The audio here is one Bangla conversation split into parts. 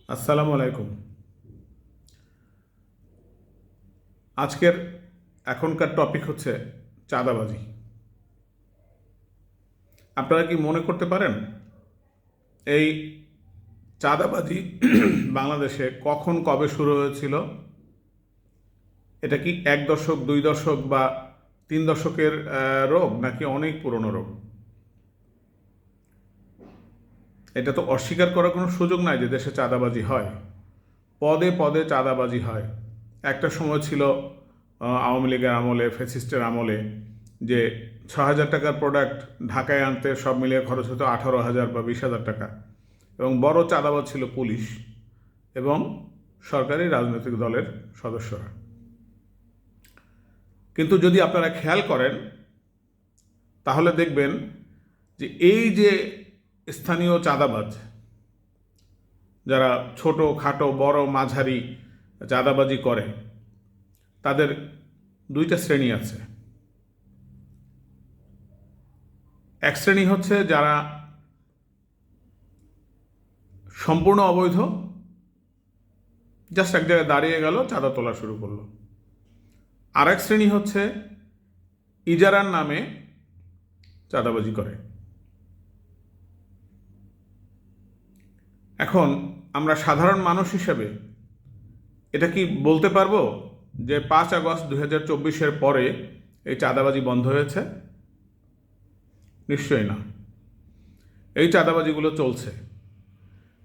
আসসালামু আলাইকুম। আজকের এখনকার টপিক হচ্ছে চাঁদাবাজি। আপনারা কি মনে করতে পারেন এই চাঁদাবাজি বাংলাদেশে কখন কবে শুরু হয়েছিল? এটা কি এক দশক, দুই দশক বা তিন দশকের রোগ, নাকি অনেক পুরনো রোগ? এটা তো অস্বীকার করার কোনো সুযোগ নাই যে দেশে চাঁদাবাজি হয়। পদে পদে চাঁদাবাজি হয়। একটা সময় ছিল আওয়ামী লীগের আমলে, ফ্যাসিস্টের আমলে, যে 6,000 টাকার প্রোডাক্ট ঢাকায় আনতে সব মিলিয়ে খরচ হতো 18,000 বা 20,000 টাকা। এবং বড় চাঁদাবাজ ছিল পুলিশ এবং সরকারি রাজনৈতিক দলের সদস্যরা। কিন্তু যদি আপনারা খেয়াল করেন তাহলে দেখবেন যে এই যে স্থানীয় চাঁদাবাজ, যারা ছোট খাটো বড় মাঝারি চাঁদাবাজি করে, তাদের দুইটা শ্রেণী আছে। এক শ্রেণী হচ্ছে যারা সম্পূর্ণ অবৈধ, জাস্ট এক জায়গায় দাঁড়িয়ে গেল, চাঁদা তোলা শুরু করলো। আর এক শ্রেণী হচ্ছে ইজারার নামে চাঁদাবাজি করে। এখন আমরা সাধারণ মানুষ হিসেবে এটা কি বলতে পারবো যে 5 আগস্ট 2024-এর পরে এই চাঁদাবাজি বন্ধ হয়েছে? নিশ্চয়ই না। এই চাঁদাবাজিগুলো চলছে।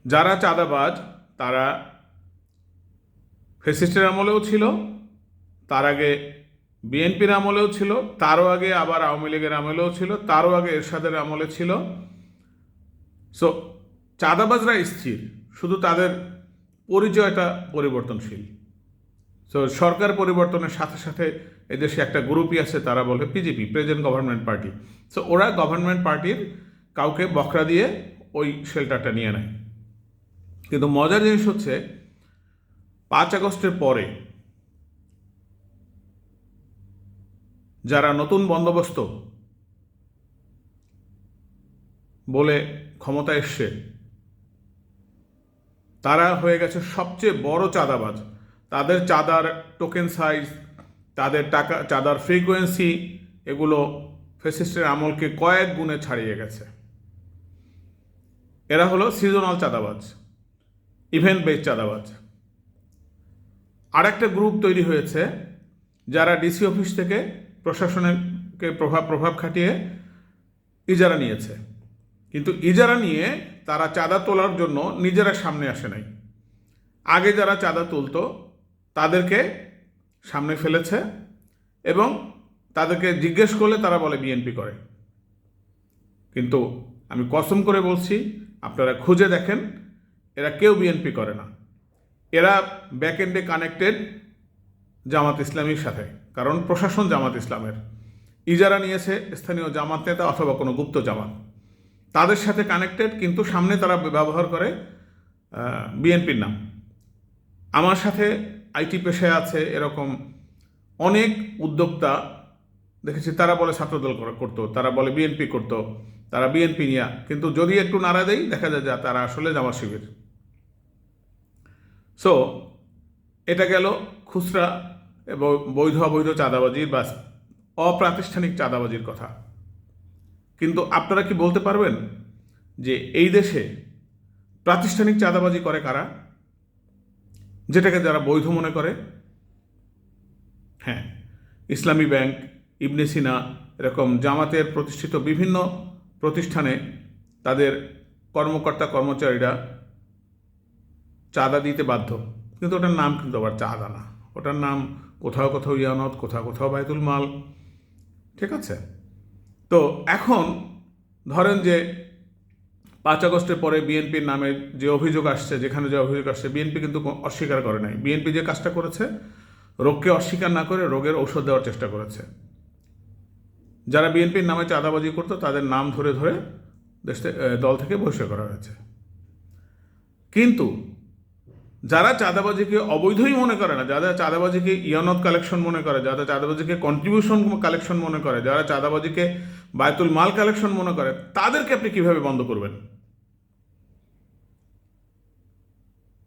যারা চাঁদাবাজ তারা ফ্যাসিস্টের আমলেও ছিল, তার আগে বিএনপির আমলেও ছিল, তারও আগে আবার আওয়ামী লীগের আমলেও ছিল, তারও আগে এরশাদের আমলে ছিল। সো চাঁদাবাজরা স্থির, শুধু তাদের পরিচয়টা পরিবর্তনশীল। সো সরকার পরিবর্তনের সাথে সাথে এদেশে একটা গ্রুপই আছে, তারা বলে PGP, present government party. So ওরা গভর্নমেন্ট পার্টির কাউকে বকরা দিয়ে ওই শেল্টারটা নিয়ে নেয়। কিন্তু মজার জিনিস হচ্ছে 5 আগস্টের পরে যারা নতুন বন্দোবস্ত বলে ক্ষমতা এসছে, তারা হয়ে গেছে সবচেয়ে বড় চাঁদাবাজ। তাদের চাঁদার টোকেন সাইজ, তাদের টাকা চাঁদার ফ্রিকোয়েন্সি, এগুলো ফ্যাসিস্টের আমলকে কয়েক গুণে ছাড়িয়ে গেছে। এরা হলো সিজনাল চাঁদাবাজ, ইভেন্ট বেস চাঁদাবাজ। আর একটা গ্রুপ তৈরি হয়েছে যারা ডিসি অফিস থেকে প্রশাসনকে প্রভাব খাটিয়ে ইজারা নিয়েছে, কিন্তু ইজারা নিয়ে তারা চাঁদা তোলার জন্য নিজেরা সামনে আসে নাই। আগে যারা চাঁদা তুলতো তাদেরকে সামনে ফেলেছে এবং তাদেরকে জিজ্ঞেস করলে তারা বলে বিএনপি করে। কিন্তু আমি কসম করে বলছি, আপনারা খুঁজে দেখেন, এরা কেউ বিএনপি করে না। এরা ব্যাকএন্ডে কানেক্টেড জামাত ইসলামীর সাথে, কারণ প্রশাসন জামাত ইসলামের। ইজারা নিয়েছে স্থানীয় জামাত নেতা অথবা কোনো গুপ্ত জামাত, তাদের সাথে কানেক্টেড, কিন্তু সামনে তারা ব্যবহার করে বিএনপির নাম। আমার সাথে আইটি পেশায় আছে এরকম অনেক উদ্যোক্তা দেখেছি, তারা বলে ছাত্রদল করতো, তারা বলে বিএনপি করতো, তারা বিএনপি নিয়া, কিন্তু যদি একটু নাড়া দেয় দেখা যায় যে তারা আসলে জামাত শিবির। সো এটা গেল খুচরা এবং বৈধ অবৈধ চাঁদাবাজির বা অপ্রাতিষ্ঠানিক চাঁদাবাজির কথা। কিন্তু আপনারা কি বলতে পারবেন যে এই দেশে প্রাতিষ্ঠানিক চাঁদাবাজি করে কারা, যেটাকে যারা বৈধ মনে করে? হ্যাঁ, ইসলামী ব্যাংক, ইবনে সিনা, এরকম জামাতের প্রতিষ্ঠিত বিভিন্ন প্রতিষ্ঠানে তাদের কর্মকর্তা কর্মচারীরা চাঁদা দিতে বাধ্য, কিন্তু ওটার নাম কিন্তু আবার চাঁদা না, ওটার নাম কোথাও কোথাও ইয়ানত, কোথাও কোথাও বাইতুল মাল। ঠিক আছে? তো এখন ধরেন যে 5 আগস্টের পরে বিএনপির নামে যে অভিযোগ আসছে, যেখানে যে অভিযোগ আসছে, বিএনপি কিন্তু অস্বীকার করে নাই। বিএনপি যে কাজটা করেছে, রোগকে অস্বীকার না করে রোগের ঔষধ দেওয়ার চেষ্টা করেছে। যারা বিএনপির নামে চাঁদাবাজি করতো তাদের নাম ধরে ধরে দল থেকে বহিষ্কার করা হয়েছে। কিন্তু যারা চাঁদাবাজিকে অবৈধই মনে করে না, যারা চাঁদাবাজিকে ইয়ানত কালেকশন মনে করে, যারা চাঁদাবাজিকে কন্ট্রিবিউশন কালেকশন মনে করে, যারা চাঁদাবাজিকে বায়তুল মাল কালেকশন মনে করে, তাদেরকে আপনি কিভাবে বন্ধ করবেন?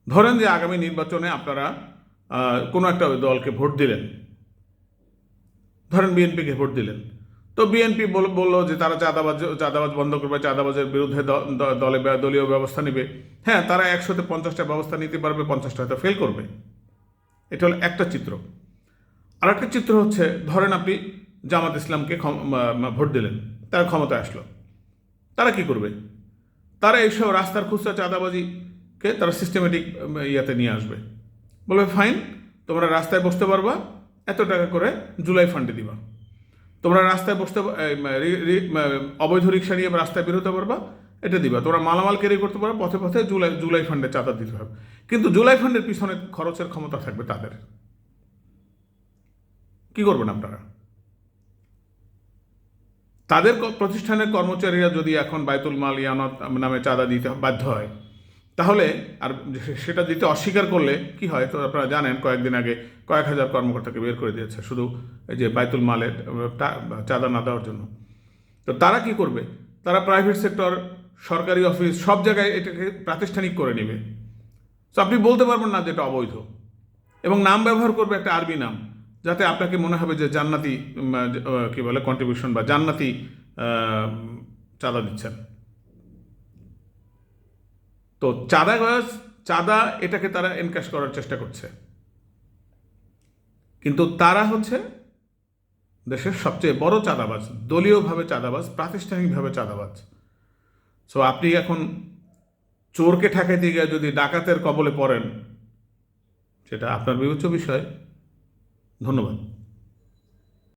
ধরেন যে আগামী নির্বাচনে আপনারা কোনো একটা দলকে ভোট দিলেন, ধরেন বিএনপিকে ভোট দিলেন, তো বিএনপি বললো যে তারা চাঁদাবাজ বন্ধ করবে, চাঁদাবাজের বিরুদ্ধে দলীয় ব্যবস্থা নেবে। হ্যাঁ, তারা 100-তে 50টা ব্যবস্থা নিতে পারবে, 50টা হয়তো ফেল করবে। এটা হলো একটা চিত্র। আর একটা চিত্র হচ্ছে, ধরেন আপনি জামাত ইসলামকে ভোট দিলেন, তারা ক্ষমতায় আসলো, তারা কি করবে? তারা এইসব রাস্তার খুচরা চাঁদাবাজিকে তারা সিস্টেমেটিক ইয়াতে নিয়ে আসবে, বলবে ফাইন, তোমরা রাস্তায় বসতে পারবা, এত টাকা করে জুলাই ফান্ডে দিবা, তোমরা রাস্তায় বসতে অবৈধ রিক্সা নিয়ে রাস্তায় বেরোতে পারবা, এটা দিবা, তোমরা মালামাল ক্যারি করতে পারো, পথে পথে জুলাই ফান্ডে চাঁদা দিতে হবে। কিন্তু জুলাই ফান্ডের পিছনে খরচের ক্ষমতা থাকবে তাদের। কি করবেন আপনারা? তাদের প্রতিষ্ঠানের কর্মচারীরা যদি এখন বায়তুল মাল ইয়ানত নামে চাঁদা দিতে বাধ্য হয়, তাহলে আর সেটা দিতে অস্বীকার করলে কি হয়? তো আপনারা জানেন, কয়েকদিন আগে কয়েক হাজার কর্মকর্তাকে বের করে দিয়েছে শুধু এই যে বায়তুল মালের চাঁদা না দেওয়ার জন্য। তো তারা কি করবে? তারা প্রাইভেট সেক্টর, সরকারি অফিস, সব জায়গায় এটাকে প্রাতিষ্ঠানিক করে নেবে। তো আপনি বলতে পারবেন না যে এটা অবৈধ, এবং নাম ব্যবহার করবে একটা আরবি নাম, যাতে আপনাকে মনে হবে যে জান্নাতি কি বলে কন্ট্রিবিউশন বা জান্নাতি চাঁদা দিচ্ছেন। তো চাঁদা এটাকে তারা এনক্যাশ করার চেষ্টা করছে, কিন্তু তারা হচ্ছে দেশের সবচেয়ে বড় চাঁদাবাজ, দলীয়ভাবে চাঁদাবাজ, প্রাতিষ্ঠানিকভাবে চাঁদাবাজ। সো আপনি এখন চোরকে ঠেকাইতে গিয়ে যদি ডাকাতের কবলে পড়েন, সেটা আপনার বিবেচ্য বিষয়। ধন্যবাদ।